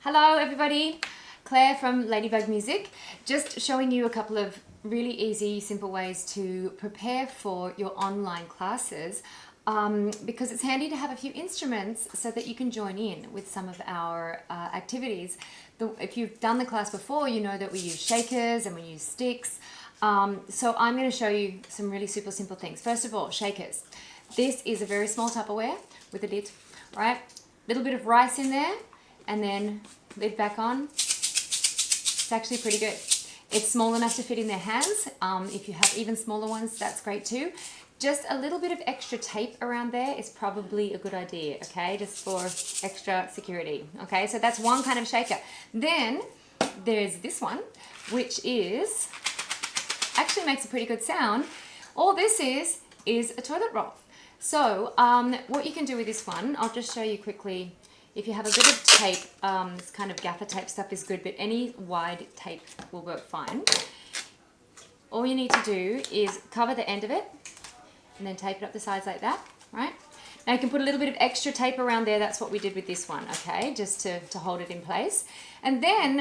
Hello everybody, Claire from Ladybug Music, just showing you a couple of really easy, simple ways to prepare for your online classes because it's handy to have a few instruments so that you can join in with some of our activities. If you've done the class before, you know that we use shakers and we use sticks. So I'm going to show you some really super simple things. First of all, shakers. This is a very small Tupperware with a lid, right? Little bit of rice in there. And then lid back on. It's actually pretty good. It's small enough to fit in their hands. If you have even smaller ones, that's great too. Just a little bit of extra tape around there is probably a good idea, okay? Just for extra security, okay? So that's one kind of shaker. Then there's this one, which is, actually makes a pretty good sound. All this is a toilet roll. So what you can do with this one, I'll just show you quickly. If you have a bit of tape, this kind of gaffer tape stuff is good, but any wide tape will work fine. All you need to do is cover the end of it and then tape it up the sides like that, right? Now you can put a little bit of extra tape around there. That's what we did with this one, okay? Just to hold it in place. And then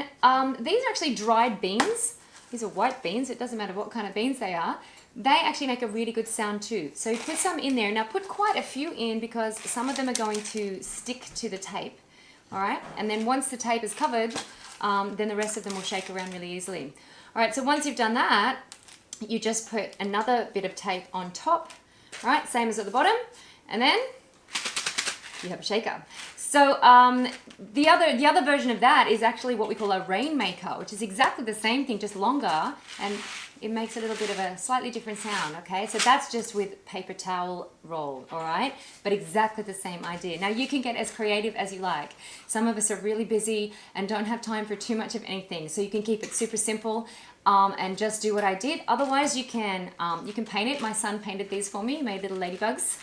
these are actually dried beans. These are white beans. It doesn't matter what kind of beans they are. They actually make a really good sound too. So you put some in there. Now put quite a few in because some of them are going to stick to the tape. All right. And then once the tape is covered, then the rest of them will shake around really easily. All right. So once you've done that, you just put another bit of tape on top. All right. Same as at the bottom. And then you have a shaker. So the other version of that is actually what we call a rainmaker, which is exactly the same thing, just longer, and it makes a little bit of a slightly different sound, okay? So that's just with paper towel roll, all right? But exactly the same idea. Now you can get as creative as you like. Some of us are really busy and don't have time for too much of anything, so you can keep it super simple and just do what I did. Otherwise, you can paint it. My son painted these for me, made little ladybugs.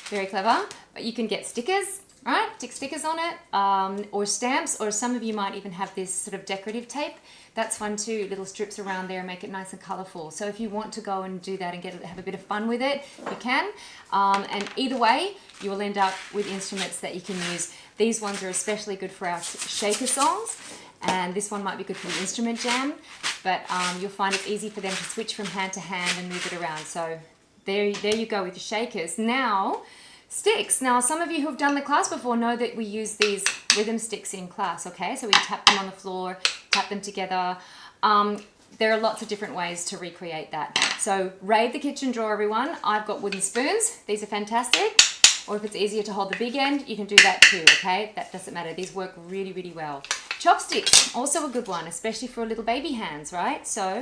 Very clever. But you can get stickers. Right, stick stickers on it, or stamps, or some of you might even have this sort of decorative tape. That's fun too, little strips around there and make it nice and colourful. So if you want to go and do that and have a bit of fun with it, you can. And either way, you will end up with instruments that you can use. These ones are especially good for our shaker songs, and this one might be good for the instrument jam, but you'll find it's easy for them to switch from hand to hand and move it around. So there you go with your shakers. Now, sticks. Now, some of you who have done the class before know that we use these rhythm sticks in class, okay? So we tap them on the floor, tap them together. There are lots of different ways to recreate that. So raid the kitchen drawer, everyone. I've got wooden spoons. These are fantastic. Or if it's easier to hold the big end, you can do that too, okay? That doesn't matter. These work really, really well. Chopsticks, also a good one, especially for little baby hands, right? So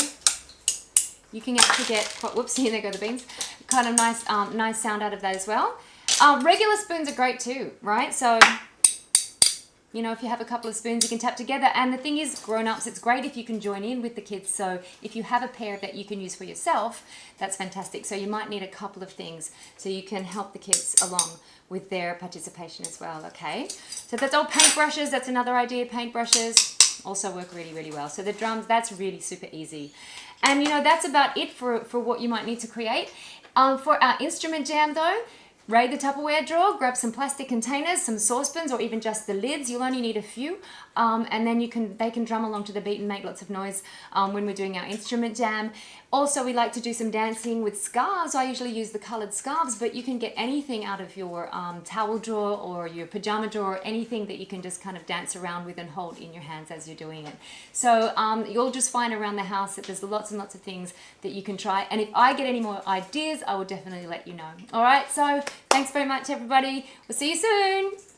you can actually get, whoopsie, there go the beans, kind of nice sound out of that as well. Regular spoons are great too, right? So, you know, if you have a couple of spoons, you can tap together. And the thing is, grown-ups, it's great if you can join in with the kids. So if you have a pair that you can use for yourself, that's fantastic. So you might need a couple of things so you can help the kids along with their participation as well, okay? So that's all paintbrushes. That's another idea. Paintbrushes also work really, really well. So the drums, that's really super easy. And, you know, that's about it for what you might need to create. For our instrument jam, though, raid the Tupperware drawer, grab some plastic containers, some saucepans, or even just the lids. You'll only need a few, and then they can drum along to the beat and make lots of noise when we're doing our instrument jam. Also, we like to do some dancing with scarves. I usually use the coloured scarves, but you can get anything out of your towel drawer or your pajama drawer, anything that you can just kind of dance around with and hold in your hands as you're doing it. So you'll just find around the house that there's lots and lots of things that you can try. And if I get any more ideas, I will definitely let you know. All right, so thanks very much, everybody. We'll see you soon.